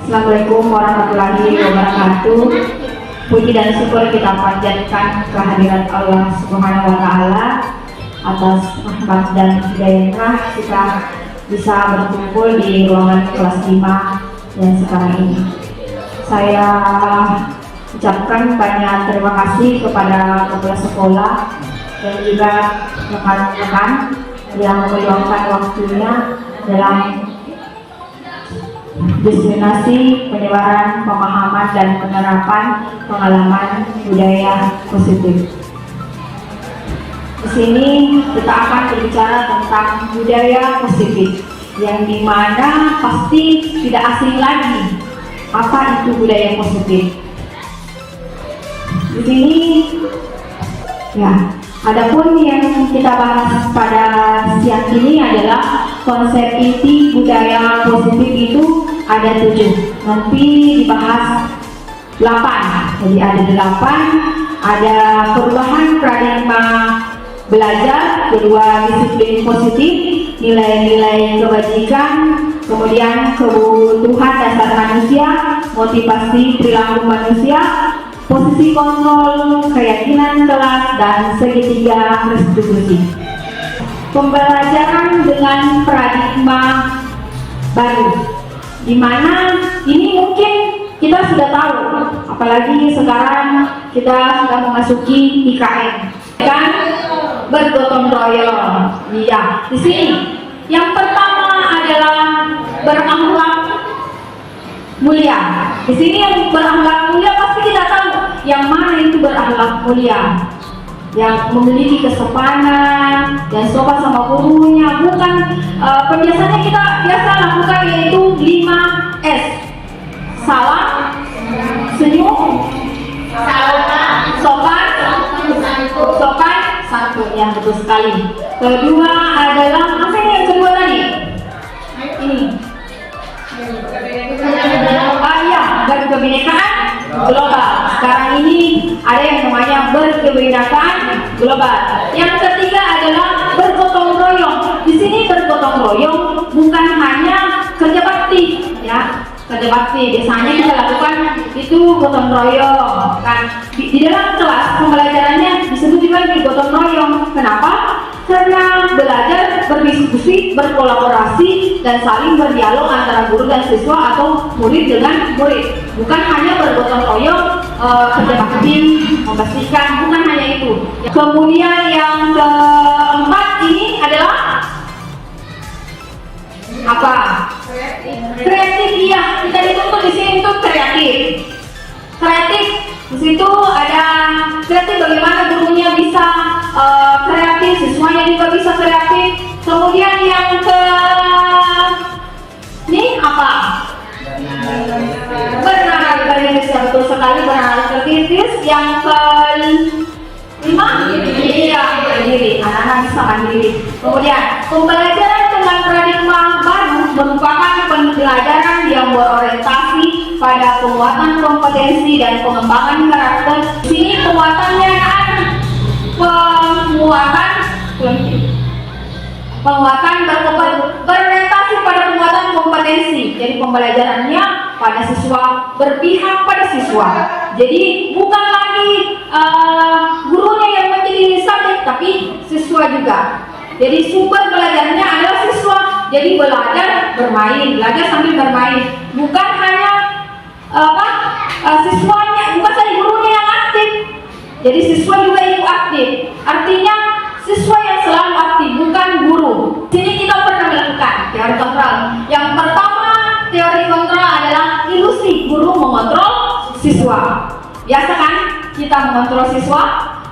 Assalamualaikum warahmatullahi wabarakatuh. Puji dan syukur kita panjatkan kehadiran Allah Subhanahu wa Ta'ala atas rahmat dan hidayah kita bisa berkumpul di ruangan kelas 5 yang sekarang ini. Saya ucapkan banyak terima kasih kepada kepala sekolah dan juga rekan-rekan yang meluangkan waktunya dalam diseminasi penyebaran pemahaman dan penerapan pengalaman budaya positif. Di sini kita akan berbicara tentang budaya positif, yang dimana pasti tidak asing lagi apa itu budaya positif. Di sini, ya, adapun yang kita bahas pada siang ini adalah konsep inti budaya positif itu ada 7, nanti dibahas 8. Jadi ada 8, ada perubahan paradigma belajar, kedua disiplin positif, nilai-nilai kebajikan, kemudian kebutuhan dasar manusia, motivasi perilaku manusia, posisi kontrol, keyakinan kelas, dan segitiga restitusi. Pembelajaran dengan paradigma baru, di mana ini mungkin kita sudah tahu, apalagi sekarang kita sudah memasuki IKN, kan bergotong royong. Iya, di sini yang pertama adalah berakhlak mulia. Di sini yang berakhlak mulia pasti kita tahu yang mana itu berakhlak mulia, yang memiliki kesopanan dan sopan sama gurunya, bukan biasanya kita biasa lakukan yaitu 5S: salam, senyum, sopan, santun. Yang betul sekali. Kedua adalah apa yang kedua tadi? Ini. Berkebinekaan global. Sekarang ini ada yang namanya berkebinekaan global. Yang ketiga adalah bergotong royong. Di sini bergotong royong bukan hanya kerja bakti, ya. Kerja bakti biasanya kita lakukan itu gotong royong, kan? Di dalam kelas pembelajarannya disebut juga di gotong royong. Kenapa? Karena belajar, berdiskusi, berkolaborasi, dan saling berdialog antara guru dan siswa atau murid dengan murid. Bukan hanya bergotong royong, kerja bakti, memastikan, bukan hanya itu. Kemudian yang keempat ini adalah apa? Kreatif. Iya, kita dituntut di sini untuk kreatif. Kreatif, di situ ada kreatif bagaimana gurunya bisa kreatif, siswanya juga bisa kreatif. Kemudian yang ini apa? Bernalar kritis, betul sekali, bernalar kritis. Yang kelima, iya, mandiri. Anak-anak bisa mandiri. Kemudian pembelajaran dengan paradigma baru merupakan pembelajaran yang berorientasi pada penguatan kompetensi dan pengembangan karakter. Di sini penguatannya kan penguatan berorientasi pada penguatan kompetensi. Jadi pembelajarannya pada siswa, berpihak pada siswa. Jadi bukan lagi gurunya yang menjadi subjek, tapi siswa juga. Jadi sumber belajarnya adalah siswa. Jadi belajar bermain, belajar sambil bermain. Bukan hanya siswanya, bukan saja gurunya yang aktif. Jadi siswa juga ikut aktif. Artinya siswa yang selalu aktif, bukan guru. Sini kita pernah melakukan teori kontrol. Yang pertama siswa. Biasa kan kita mengontrol siswa.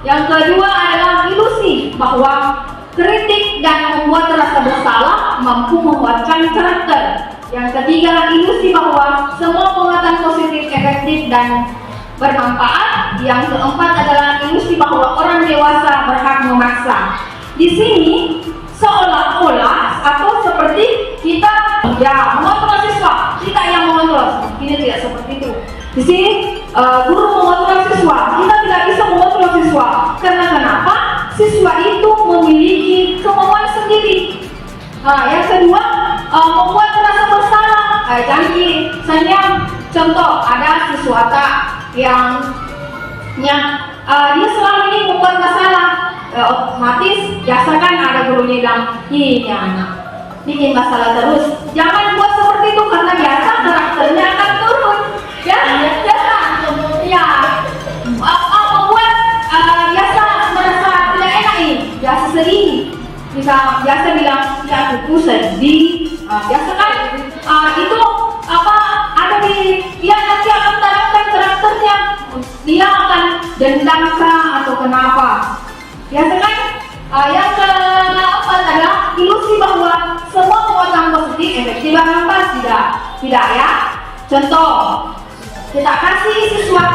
Yang kedua adalah ilusi bahwa kritik dan membuat rasa bersalah mampu menguatkan karakter. Yang ketiga, ilusi bahwa semua penguatan positif, efektif, dan bermanfaat. Yang keempat adalah ilusi bahwa orang dewasa berhak memaksa. Di sini seolah-olah atau seperti kita mengontrol siswa, kita yang mengontrol. Ini tidak seperti itu. Di sini guru mengontrol siswa, kita tidak bisa mengontrol siswa. Karena kenapa? Siswa itu memiliki kemauan sendiri. Yang kedua, membuat rasa bersalah. Jadi, saya contoh ada siswa yang dia selalu ini membuat masalah. Otomatis biasakan ada gurunya bilang, ini anak bikin masalah terus. Jangan buat seperti itu karena biasa karakternya akan turun. Ya, membuat biasa merasa tidak enak ini, biasa sedih. Biasa bilang, ya aku sedih. Biasa kan itu ada di dia nanti akan tanamkan karakternya. Dia akan dendam atau kenapa? Biasa kan yang keempat adalah ilusi bahwa semua penguatan positif efektif bermanfaat. Tidak ya. Contoh, kita kasih siswa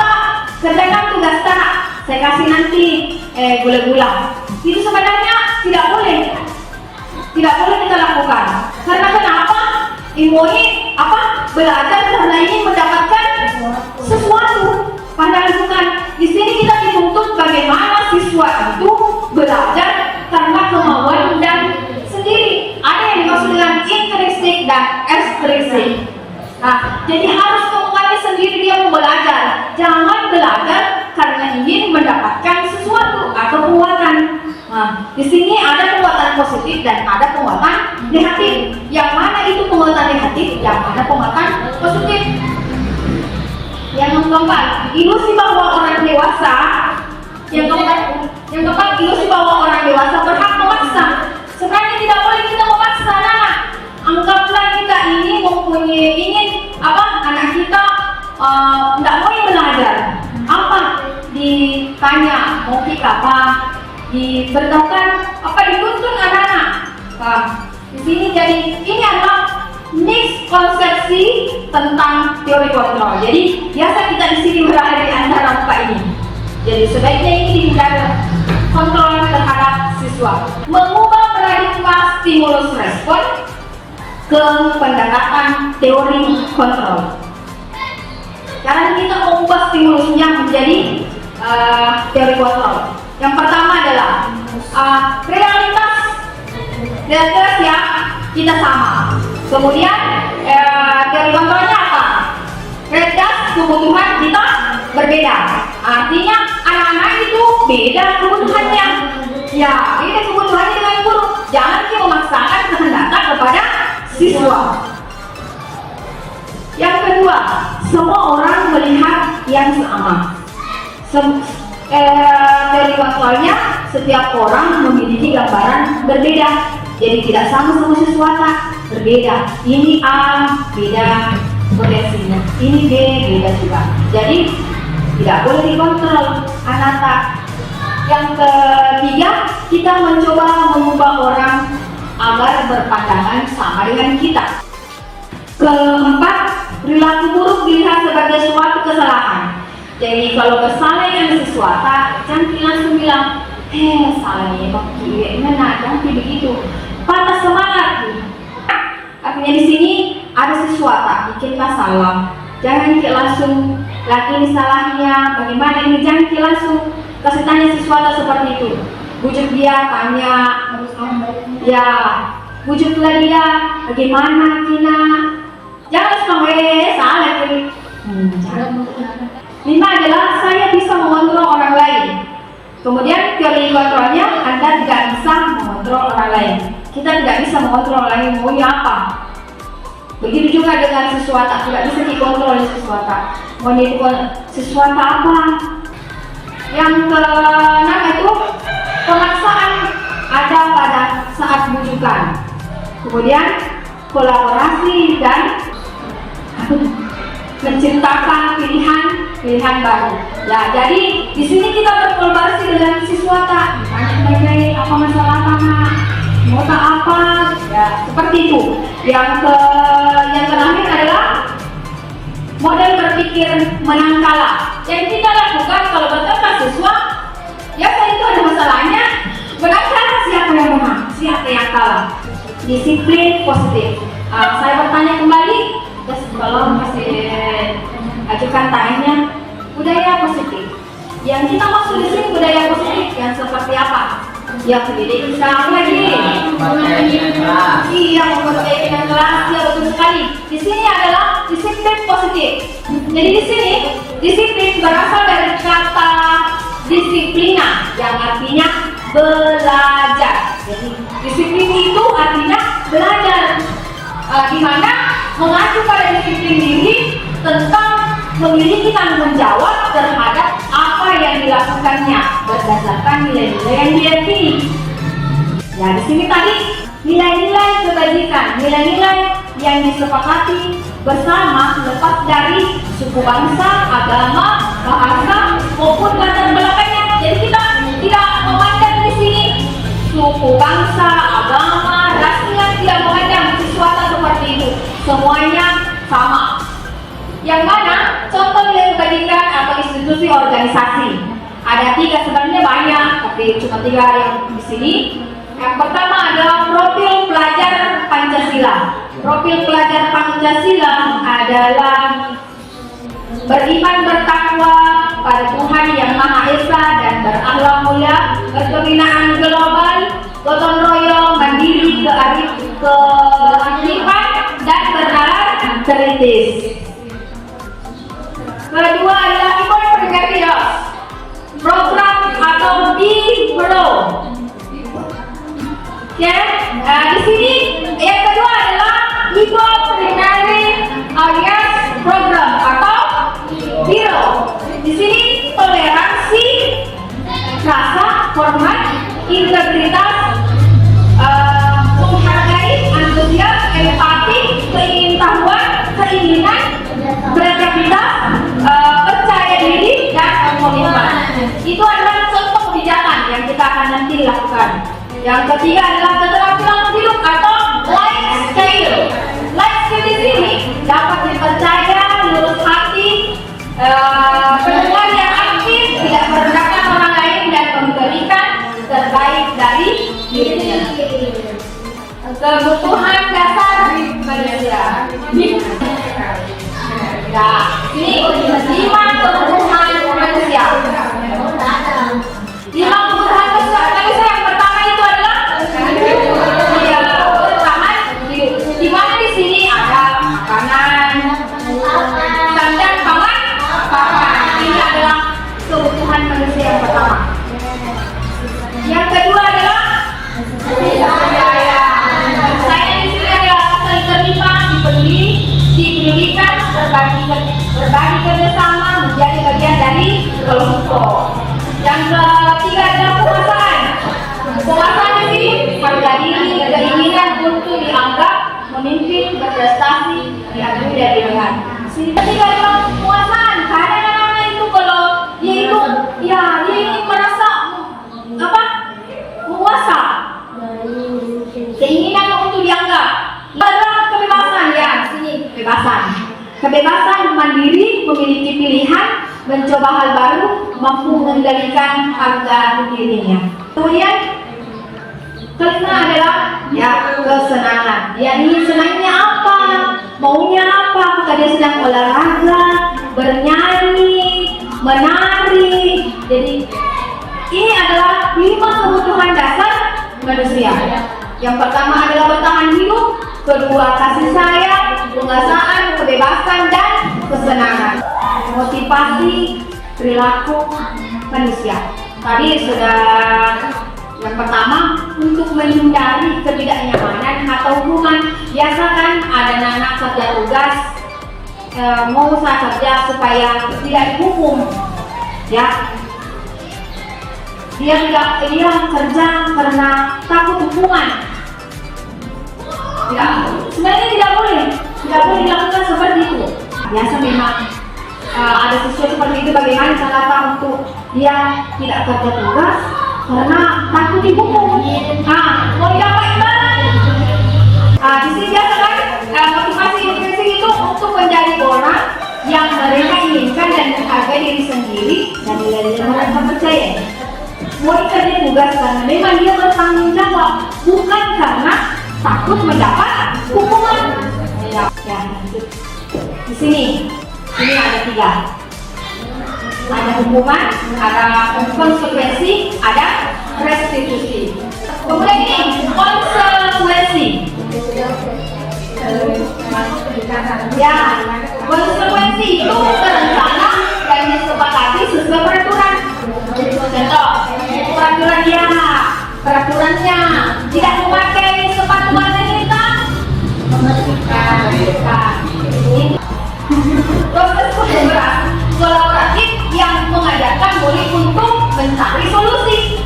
kerjakan tugas saya kasih nanti gula-gula. Itu sebenarnya tidak boleh kita lakukan. Karena kenapa? Ilmu ini belajar karena ingin mendapatkan sesuatu. Padahal bukan. Di sini kita dituntut bagaimana siswa itu belajar karena kemauan dan sendiri. Ada yang dimaksud dengan intrinsik dan ekstrinsik. Jadi harus kemauannya sendiri dia mau belajar. Jangan belajar karena ingin mendapatkan sesuatu atau penguatan. Di sini ada penguatan positif dan ada penguatan negatif. Yang mana itu penguatan negatif, yang mana penguatan positif. Yang keempat, ilusi bahwa orang dewasa. Yang keempat, ilusi bahwa orang dewasa berhak memaksa. Sebenarnya tidak boleh kita memaksa anak. Anggaplah kita ini ingin anak kita tidak mau belajar. Ditanya mau pikir diberitahukan dituntun anak-anak. Di sini jadi ini adalah miskonsepsi tentang teori kontrol. Jadi biasa kita di sini berada di antara empat ini. Jadi sebaiknya ini dihindari kontrol terhadap siswa. Mengubah paradigma stimulus respon ke pendekatan teori kontrol. Karena kita mengubah stimulusnya menjadi teori kontrol. Yang pertama adalah realitas ya kita sama. Kemudian teori kontrolnya apa? Realitas kebutuhan kita berbeda. Artinya anak-anak itu beda kebutuhannya. Ya, beda kebutuhannya dengan guru. Jangan kita memaksakan kehendaknya kepada siswa. Yang kedua, semua orang melihat yang sama. Teori kontrolnya, setiap orang memiliki gambaran berbeda. Jadi tidak sama semua siswa berbeda. Ini A beda potensinya, ini B beda juga. Jadi tidak boleh dikontrol anak. Yang ketiga, kita mencoba mengubah orang agar berpandangan sama dengan kita. Keempat, perilaku buruk dilihat sebagai suatu kesalahan. Jadi kalau kesalahan sesuatu, jangan langsung bilang, salahnya Pak Kiai, jangan begitu. Patah semangat. Artinya di sini ada sesuatu bikin masalah. Jangan langsung lagi ini salahnya, bagaimana ini, jangan langsung kasih tanya sesuatu seperti itu. Bujuk dia, tanya, ya, bujuklah dia, bagaimana Kina. Jangan sampai salah ini. Lima adalah saya bisa mengontrol orang lain. Kemudian teori kontrolnya, Anda tidak bisa mengontrol orang lain. Kita tidak bisa mengontrol orang lain maunya apa. Begitu juga dengan sesuatu, tidak bisa dikontrol sesuatu. Mau sesuatu apa? Yang keenam itu pemaksaan ada pada saat bujukan. Kemudian kolaborasi dan menciptakan pilihan pilihan baru. Ya, jadi di sini kita berkolaborasi dengan siswa tak sebagai apa masalah nak, mau tak apa, ya seperti itu. Yang terakhir adalah model berpikir menang kalah. Yang kita lakukan kalau bertemu siswa, ya itu ada masalahnya. Menang kalah, siapa yang menang, siapa yang kalah. Disiplin positif. Saya bertanya kembali, terus kalau masih ajukan tanya, budaya positif. Yang kita maksud di sini budaya positif yang seperti apa? Ya pendidik sekarang lagi. Iya, memperbaiki kelas, ya betul sekali. Di sini adalah disiplin positif. Jadi di sini disiplin berasal dari kata disiplina yang artinya belajar. Jadi disiplin itu artinya belajar. Di mana mengacu pada disiplin diri tentang memiliki tanggung jawab terhadap apa yang dilakukannya berdasarkan nilai-nilai yang diyakini. Ya di sini tadi nilai-nilai kebajikan, nilai-nilai yang disepakati bersama lepas dari suku bangsa, agama, bahasa maupun latar belakangnya. Jadi kita tidak memandang di sini suku bangsa, agama, rasnya, tidak memandang sesuatu seperti itu. Semuanya sama. Yang mana contoh nilai kebajikan atau institusi organisasi ada 3, sebenarnya banyak tapi cuma 3 yang di sini. Yang pertama adalah profil pelajar Pancasila. Profil pelajar Pancasila adalah beriman bertakwa pada Tuhan Yang Maha Esa dan berakhlak mulia, berkebinaan global, gotong royong, mandiri, kearifan dan bernalar kritis. Kedua adalah Ipon Pregarios, program atau BPRO. Oke, di sini yang kedua adalah Ipon Pregari alias program atau BIRO. Di sini toleransi, rasa, hormat, integritas, menghargai, antusias, empati, keingintahuan, keinginan, kreativitas, percaya diri, dan komitmen. Itu adalah contoh kebijakan yang kita akan nanti lakukan. Yang ketiga adalah keterampilan hidup atau life skill. Life skill di sini dapat dipercaya, lurus hati, pendengar yang aktif, tidak merendahkan orang lain dan memberikan terbaik dari dirinya. Kebutuhan dasar manusia. Nah, ini 5 kebutuhan manusia. 5 kebutuhan manusia yang pertama itu adalah bertahan hidup. Di mana di sini ada makanan, sandang, pangan, papan. Ini adalah kebutuhan manusia yang pertama. Yang kedua adalah saya di sini adalah saling terlibat, dipedulikan, berbagi kerjasama, menjadi bagian dari kelompok. Yang ketiga adalah penguasaan. Penguasaan di sini harga diri, keinginan untuk dianggap memimpin, berprestasi, diakui dan didengar. Ketiga adalah penguasaan. Karena anak-anak itu kalau dia itu, ya dia ingin merasa menguasa, keinginan untuk dianggap. Adalah kebebasan, ya sini kebebasan mandiri, memiliki pilihan, mencoba hal baru, mampu mengendalikan harga dirinya. Kemudian kelima adalah kesenangan. Yakni senangnya apa, maunya apa, apakah dia sedang olahraga, bernyanyi, menari. Jadi ini adalah 5 kebutuhan dasar manusia. Yang pertama adalah bertahan hidup, kedua kasih sayang, penguasaan, kebebasan, dan kesenangan. Motivasi perilaku manusia. Tadi sudah yang pertama untuk menghindari ketidaknyamanan atau hubungan. Biasa kan ada anak kerja tugas, mau usaha kerja supaya tidak dihukum, ya. Dia kerja karena takut hukuman. Sebenarnya tidak boleh dilakukan seperti itu. Biasa memang ada siswa seperti itu, bagaimana cara untuk dia tidak kerja tugas karena takut dihukum. Mau dapat imbalan. Di sini biasa kan motivasi intrinsik itu untuk menjadi orang yang mereka inginkan dan menghargai diri sendiri dan nilai-nilai mereka percaya. Mau kerja tugas karena memang dia bertanggung jawab, bukan karena takut mendapat hukuman. Ya, lanjut. Di sini ada 3. Ada hukuman, ada konsekuensi, ada restitusi. Kemudian ini konsekuensi. Ya, konsekuensi itu berencana dan disepakati sesuai peraturan. Contoh, peraturannya tidak memakai sepatu warna hitam. Proses kolaboratif yang mengajarkan murid untuk mencari solusi.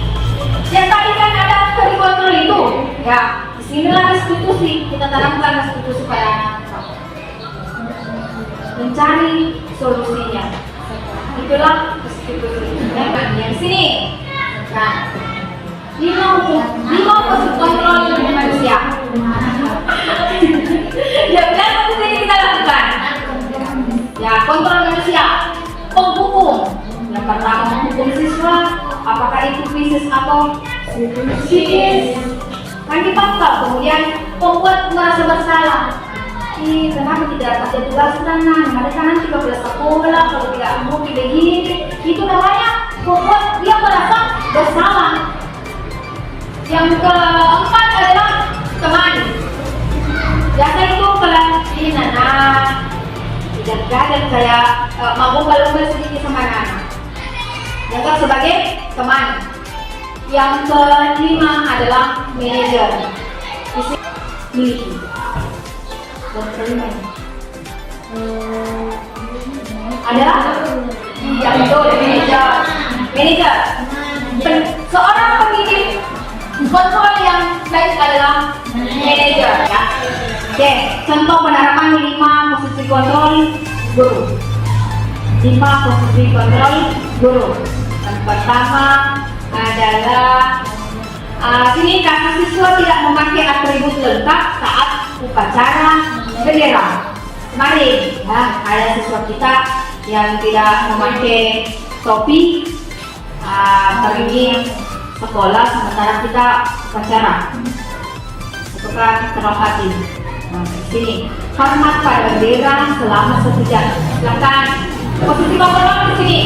Yang tadi kan ada teori kontrol itu, ya. Disinilah restitusi, kita tanamkan restitusi pada anak mencari solusinya. Itulah restitusi. Yang di sini, nah, 5 proses kontrol manusia. Ya benar, proses ini kita lakukan. Ya, kontrol manusia, penghukum. Yang pertama menghukum siswa, apakah itu fisik atau psikis, kan dipaksa. Kemudian membuat merasa bersalah. Kenapa tidak kerja tugas sana? Mereka nanti kalau sekolah, kalau tidak mau begini, itu namanya membuat dia merasa bersalah. Yang keempat adalah teman. Biasa itu kalau ini tidak dan saya mau balon sedikit sama anak. Yang sebagai teman. Yang kelima adalah manajer. Miliki. Dan kelima adalah yang betul manajer. Seorang pemimpin kontrol yang baik adalah manajer, ya. Oke, contoh penerapan 5 posisi kontrol guru. 5 posisi kontrol guru. Yang pertama adalah sini kasus siswa tidak memakai atribut lengkap saat upacara bendera. Kemarin ya, ada siswa kita yang tidak memakai topi pergi sekolah sementara kita upacara. Apakah terhormati? Sini hormat pada bendera selama 1 jam. Silakan posisi kontrol di sini.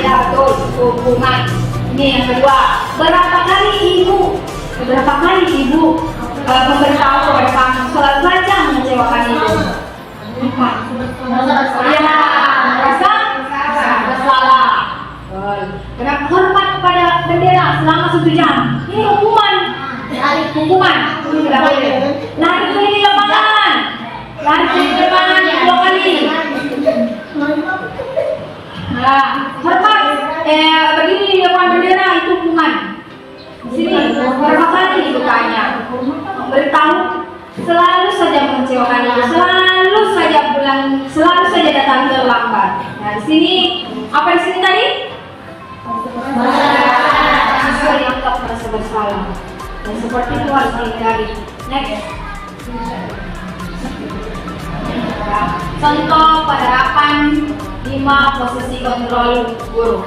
Ya betul, hukuman. Ini yang kedua. Berapa kali ibu memberitahu kepada kamu selalu saja mengecewakan ibu? Ya, merasa bersalah. Kenapa hormat kepada bendera selama 1 jam? Ini hukuman. Tidak boleh. Lari keliling lapangan. 2 kali. Nah, hormat berdiri di depan bendera itu hukuman. Di sini berapa kali dibukanya? Memberitahu selalu saja mengecewakan ibu, selalu saja datang terlambat. Nah, di sini apa di sini tadi? Siswa yang tak merasa bersalah. Dan seperti itu harus dihindari. Next. Contoh penerapan 5 posisi kontrol guru.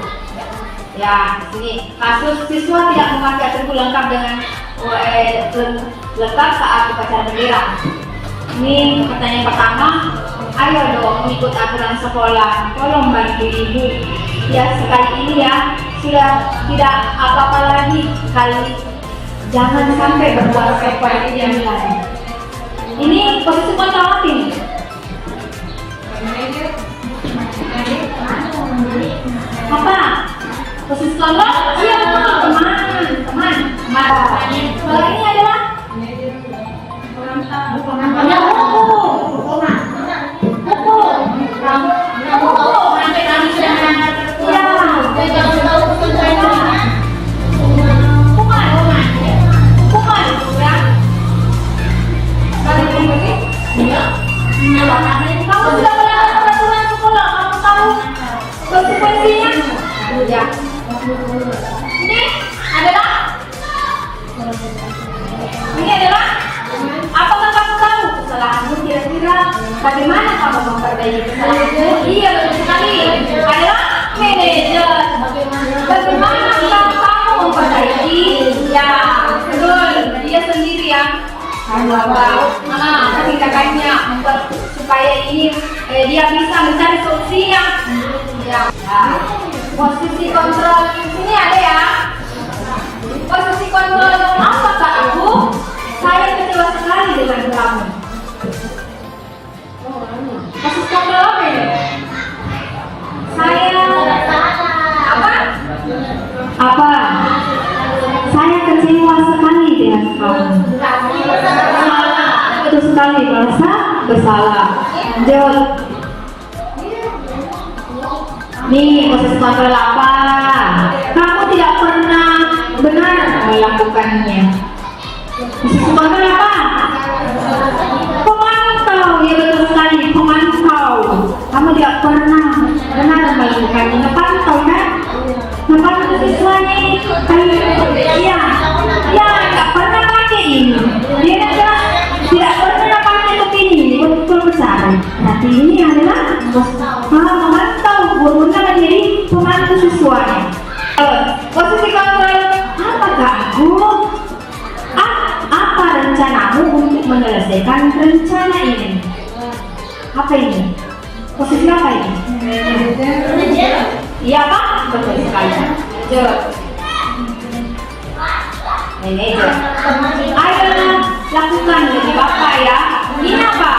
Ya, sini kasus siswa tidak memakai atribut lengkap dengan lengkap saat upacara bendera. Ini pertanyaan pertama. Ayo dong ikut aturan sekolah. Tolong bantu ibu. Ya sekali ini ya sudah tidak apa-apa lagi kali. Jangan sampai berbuat seperti yang lain. Ini posisi kontrol ini. Apa? Posisi kontrol? Iya teman. Kalau ini adalah kamu sudah Ya. Ini adalah apakah kamu tahu kesalahanmu kira-kira bagaimana kamu memperbaiki kesalahanmu? Iya, betul sekali. Adalah manajer. Bagaimana kamu memperbaiki? Ya, betul. Dia sendiri yang tindakannya membuat supaya ini dia bisa mencari solusinya. Ya. Posisi kontrol ini ada ya. Posisi kontrol apa Kak Ibu? Saya kecewa sekali dengan kamu. Posisi kontrol apa ini? Saya apa? Apa? Saya kecewa sekali dengan kamu. Betul sekali, merasa bersalah. Jawab. Nih, proses kontrol apa? Kamu tidak pernah benar melakukannya. Proses kontrol apa? Pemantau, ya betul sekali, pemantau. Kamu tidak pernah benar melakukannya. Ngepantau kan? Ngepantau siswanya ini. Iya, nggak pernah pakai ini. Dia tidak pernah pakai topi ini. Betul besar. Tapi ini adalah memantau gurunya menjadi pemantau siswanya. Posisi kontrol apa Kak Guru? Apa rencanamu untuk menyelesaikan rencana ini? Apa ini? Posisi apa ini? Iya Pak? Betul sekali. Manajer. Ayo lakukan dari Bapak ya. Ini apa?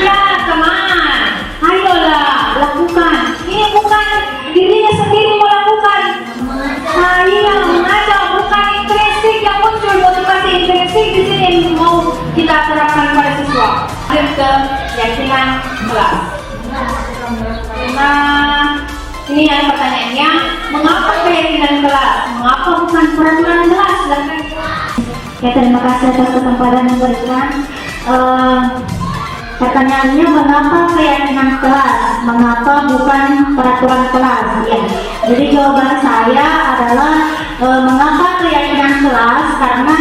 Ya teman. Ayolah lakukan. Ini bukan dirinya sendiri melakukan. Saya mengajak bukan intrinsik yang muncul, motivasi intrinsik di sini yang mau kita terapkan pada siswa. Ke keyakinan kelas. Nah, ini yang pertanyaannya, mengapa keyakinan kelas? Mengapa bukan peraturan kelas? Ya, terima kasih atas kesempatan yang diberikan. Pertanyaannya, mengapa keyakinan kelas? Mengapa bukan peraturan kelas? Ya, jadi jawaban saya adalah mengapa keyakinan kelas? Karena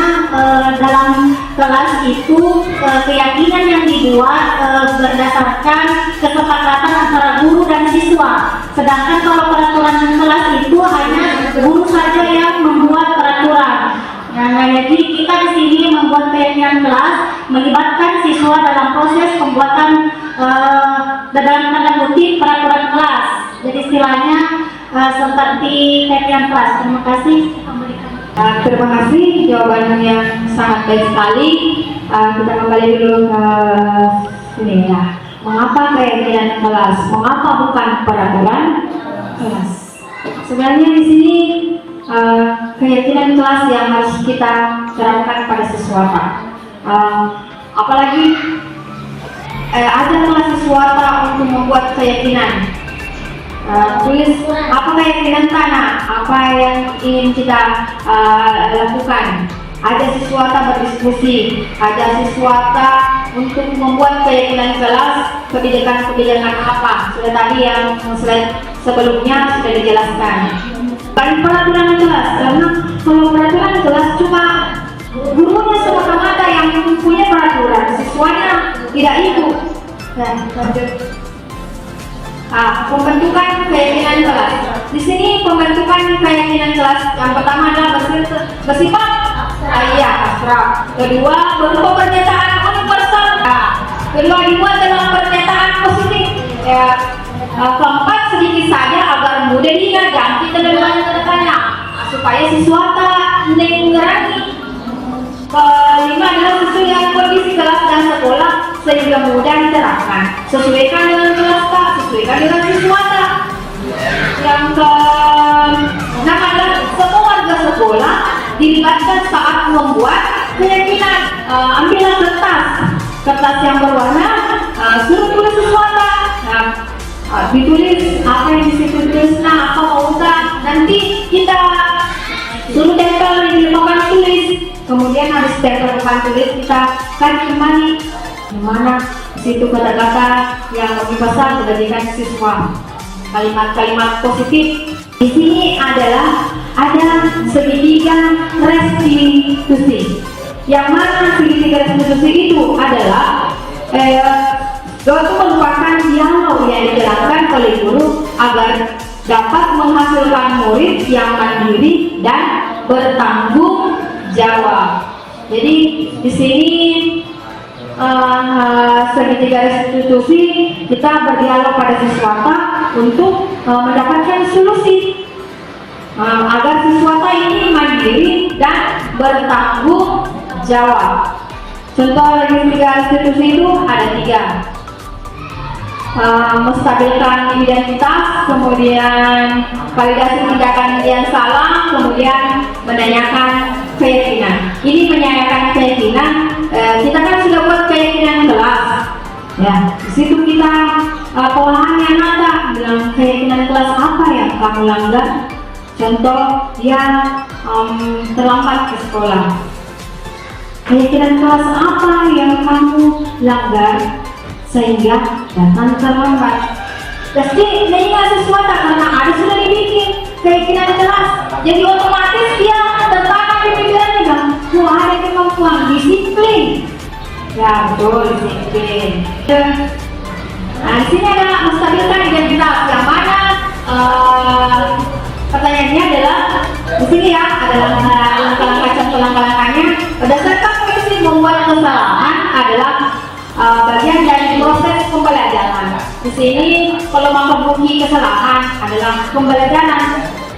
dalam kelas itu keyakinan yang dibuat berdasarkan kesepakatan antara guru dan siswa. Sedangkan kalau peraturan kelas itu hanya guru saja yang membuat peraturan. Nah, jadi kita di sini membuat keyakinan kelas melibatkan siswa dalam proses pembuatan dalam tanda kutip peraturan kelas. Jadi istilahnya seperti keyakinan kelas. Terima kasih. Terima kasih, jawaban yang sangat baik sekali. Kita kembali dulu ke sini ya. Mengapa keyakinan kelas? Mengapa bukan peraturan kelas? Sebenarnya di sini keyakinan kelas yang harus kita terapkan pada siswa Pak. Apalagi ada kelas siswa untuk membuat keyakinan. Tulis apa keyakinan tanah, apa yang ingin kita lakukan. Ada siswa berdiskusi, ada siswa untuk membuat keyakinan kelas, kebijakan-kebijakan apa. Sudah tadi yang slide sebelumnya sudah dijelaskan. Bukan peraturan kelas, karena kalau peraturan kelas cuma gurunya semata-mata yang punya peraturan, siswanya tidak ikut. Nah, lanjut. Pembentukan keyakinan kelas. Di sini pembentukan keyakinan kelas yang pertama adalah bersifat abstrak. Kedua, berupa pernyataan universal. Kedua, dibuat dalam pernyataan positif. Keempat, sedikit saja agar mudah diingat, jangan kita dan banyak tanya supaya siswa tak mengurangi. Kelima adalah sesuai dengan kondisi kelas dan sekolah sehingga mudah diterapkan. Sesuaikan dengan kelas tak, sesuaikan dengan siswa tak. Yang keenam adalah semua warga sekolah dilibatkan saat membuat keyakinan. Ambillah kertas yang berwarna, suruh tulis siswa tak. Ditulis apa yang disitu tulis, apa mau nanti kita suruh tempel di papan tulis. Kemudian habis tempel papan tulis kita kan kembali mana situ kata-kata yang lebih besar sudah dikasih siswa, kalimat-kalimat positif Di sini adalah ada segitiga restitusi. Yang mana segitiga restitusi itu adalah suatu merupakan dialog yang dijalankan oleh guru agar dapat menghasilkan murid yang mandiri dan bertanggung jawab. Jadi di sini segitiga restitusi kita berdialog pada siswata untuk mendapatkan solusi agar siswata ini mandiri dan bertanggung jawab. Contoh segitiga restitusi itu ada 3. Menstabilkan identitas, kemudian validasi tindakan yang salah, kemudian menanyakan keyakinan. Ini menanyakan keyakinan, kita kan sudah buat keyakinan kelas. Ya, di situ kita polahannya nada bilang keyakinan kelas apa yang kamu langgar. Contoh dia terlambat ke sekolah. Keyakinan kelas apa yang kamu langgar sehingga datang terlambat? Jadi mengingat sesuatu karena ada sudah dibikin keyakinan kelas, jadi otomatis dia tertanam di pikirannya bilang, ada kemampuan disiplin. Ya betul, disiplin. Nah di sini ada menstabilkan identitas yang mana pertanyaannya adalah di sini ya adalah langkah-langkah contoh langkah-langkahnya berdasarkan prinsip membuat kesalahan adalah bagian dari proses pembelajaran. Di sini kalau memperbaiki kesalahan adalah pembelajaran.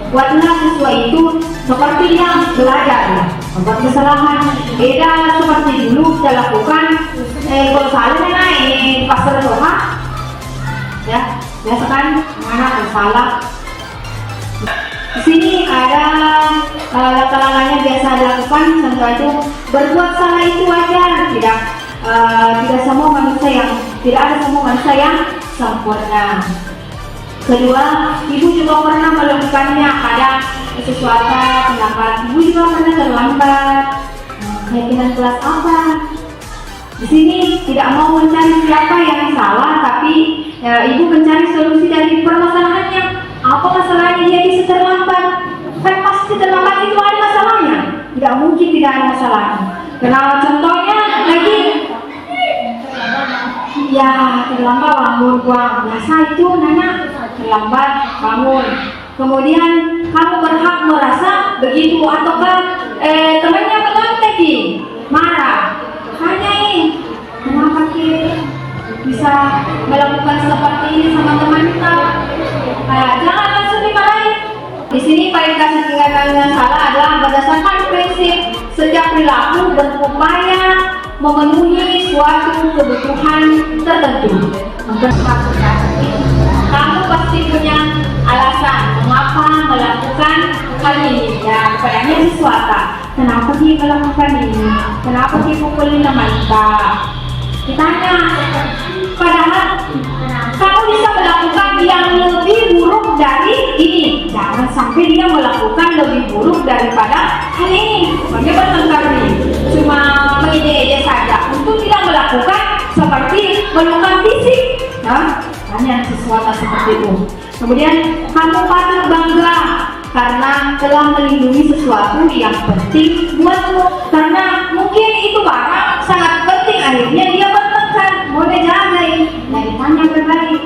Buatlah siswa itu seperti yang belajar, membuat kesalahan. Beda seperti dulu kita lakukan. Kalau salah naik pasar Tuhan, ya biasa kan mana salah. Di sini ada langkah-langkahnya biasa dilakukan. Contoh itu berbuat salah itu wajar, tidak ada semua manusia yang sempurna. Kedua, ibu juga pernah melakukannya pada sesuatu pendapat. Ibu juga pernah terlambat. Keyakinan kelas apa? Di sini tidak mau mencari siapa yang salah, tapi ibu mencari solusi dari permasalahannya. Apa masalahnya dia bisa terlambat? Kan pasti terlambat itu ada masalahnya. Tidak mungkin tidak ada masalahnya. Kenal contohnya lagi. Ya terlambat bangun buang. Biasa itu Nana terlambat bangun. Kemudian kamu berhak merasa begitu ataukah temannya mengontek marah. Tanyain kenapa bisa melakukan seperti ini sama teman kita. Jangan langsung dimarahi. Di sini validasi tindakan yang salah adalah berdasarkan prinsip setiap perilaku berupaya memenuhi suatu kebutuhan tertentu. Kamu pasti punya alasan mengapa melakukan hal ini. Ya, kepadanya siswata. Kenapa dia melakukan ini? Kenapa dia pukulin teman kita? Ditanya. Padahal kamu bisa melakukan yang lebih buruk dari ini. Jangan sampai dia melakukan lebih buruk daripada hal ini. Makanya bertengkar nih. Cuma mengide-ide saja untuk tidak melakukan seperti melukai fisik. Hanya sesuatu seperti itu. Kemudian kamu patut bangga karena telah melindungi sesuatu yang penting buatmu. Karena mungkin itu barang sangat penting, akhirnya dia bertengkar, mau dijagain. Nah ditanya berbalik.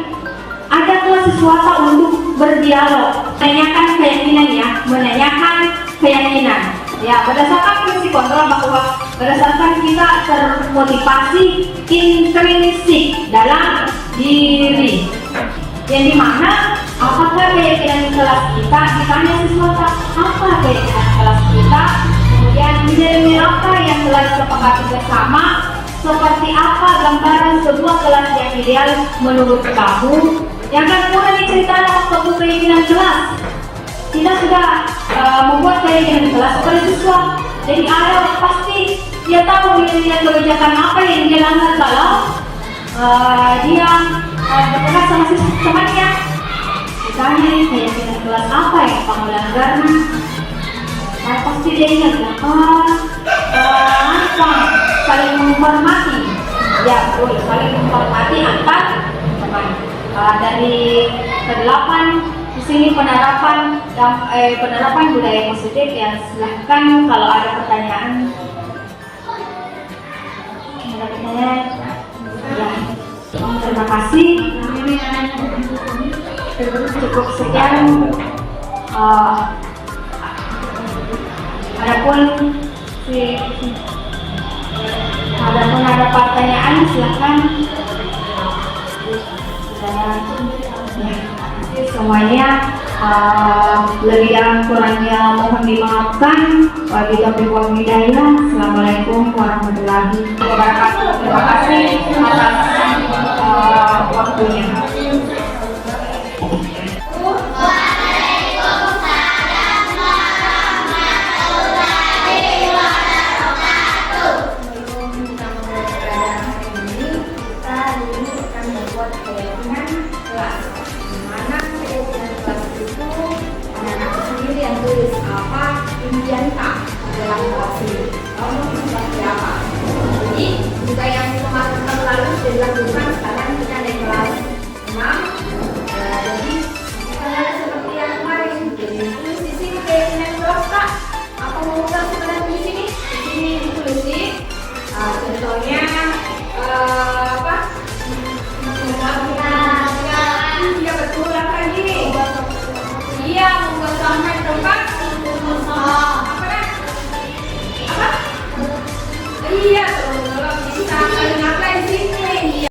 Ada kelas sesuatu untuk berdialog, menanyakan keyakinan ya, menanyakan keyakinan. Ya, berdasarkan prinsip kontrol bahwa berdasarkan kita termotivasi intrinsik dalam diri, yang dimana apakah keyakinan kelas kita, ditanya sesuatu apa keyakinan kelas kita, kemudian nilai apa yang telah disepakati bersama, seperti apa gambaran sebuah kelas yang ideal menurut kamu, yang akan mulai diceritakan waktu keyakinan kelas. Kita sudah membuat keyakinan kelas pada siswa. Jadi ada pasti dia tahu nilai kebijakan apa yang dia langgar kalau dia berdekat sama temannya. Ditanya keyakinan kelas apa yang kamu langgar? Nah, pasti dia ingat saling menghormati. Ya betul, saling menghormati antar teman. Dari ke-8 di sini penerapan budaya positif ya. Silahkan kalau ada pertanyaan. Ada pertanyaan? Ya. Terima kasih. Cukup sekian. Adapun ada pertanyaan silahkan. Semuanya lebih dan kurangnya mohon dimaafkan. Wabillahi taufiq wal hidayah. Assalamualaikum warahmatullahi wabarakatuh. Terima kasih atas waktunya. Dalam kelas ini, kamu seperti apa? Jadi juga yang kemarin lalu sudah dilakukan, sekarang kita ada kelas 6. Jadi bukan seperti yang kemarin. Jadi tulis di sini keyakinan kelas kak. Apa mau kita sebenarnya di sini? Di sini ditulis. Contohnya apa? Iya betul kan gini. Iya membuat sampai tempat. Iya, kalau bisa ngapain di sini?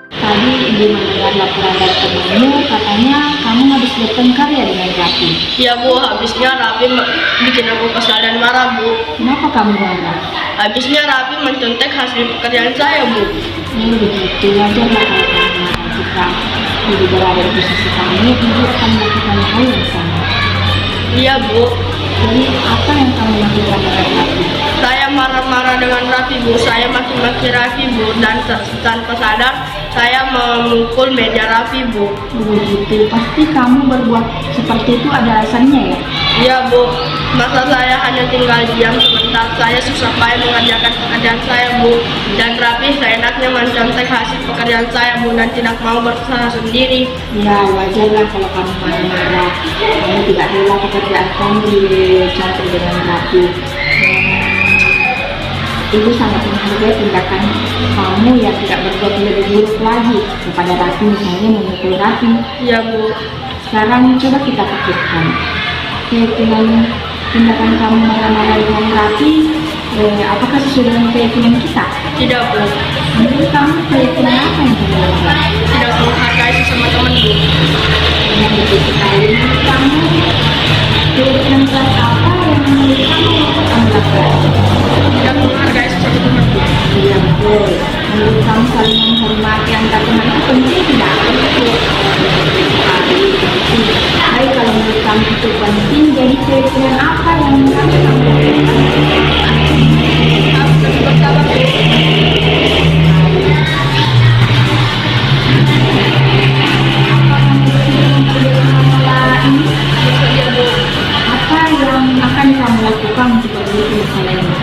Tadi ibu mendengar laporan dari temanmu, katanya kamu habis bertengkar ya dengan Rapi. Iya bu, habisnya Rapi bikin aku kesal dan marah bu. Kenapa kamu marah? Habisnya Rapi mencontek hasil pekerjaan saya bu. Begitu, wajarlah kalau kamu marah. Jika ibu berada di posisi kamu, ibu akan melakukan hal yang sama. Iya bu. Jadi apa yang kamu lakukan dengan Rapi? Saya marah-marah dengan Rapi bu, saya maki-maki Rapi bu, dan tanpa sadar saya memukul meja Rapi bu. Begitu, pasti kamu berbuat seperti itu ada alasannya ya? Iya bu, masa saya hanya tinggal diam sebentar, saya susah payah mengerjakan pekerjaan saya bu, dan Rapi seenaknya mencontek hasil pekerjaan saya bu, dan tidak mau berusaha sendiri. Ya, wajarlah kalau kamu marah-marah. Kamu tidak rela pekerjaan kamu dicampur dengan Rapi. Ibu sangat menghargai tindakan kamu yang tidak berbuat lebih buruk lagi kepada Rapi, misalnya memukul Rapi. Iya bu. Sekarang coba kita pikirkan tindakan kamu marah-marah dengan Rapi, apakah sesuai dengan keyakinan kita? Tidak bu. Menurut kamu keyakinan apa yang kamu lakukan? Tidak menghargai sesama teman bu. Yang betul sekali. Menurut kamu keyakinan kelas apa yang menurut kamu lakukan? Tidak menghargai sesama teman bu. Iya betul. Menurut kamu saling menghormati antar teman itu penting tidak? Betul. Baik, kalau menurut kamu itu penting, jadi keyakinan apa yang kamu lakukan? Harus terus bersabar bu. Apa yang akan kamu lakukan untuk memiliki masalah ini?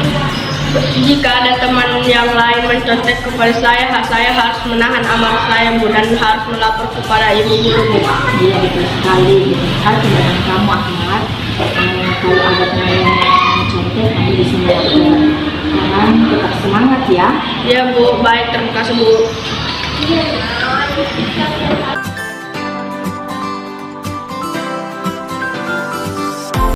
Jika ada teman yang lain mencontek kepada saya harus menahan amarah saya bu, dan harus melapor kepada ibu guru bu. Iya betul sekali, betul sekali tindakan kamu Ahmad. Kalau ada teman yang mencontek, kamu bisa melapor. Sekarang tetap semangat ya. Iya bu, baik, terima kasih bu.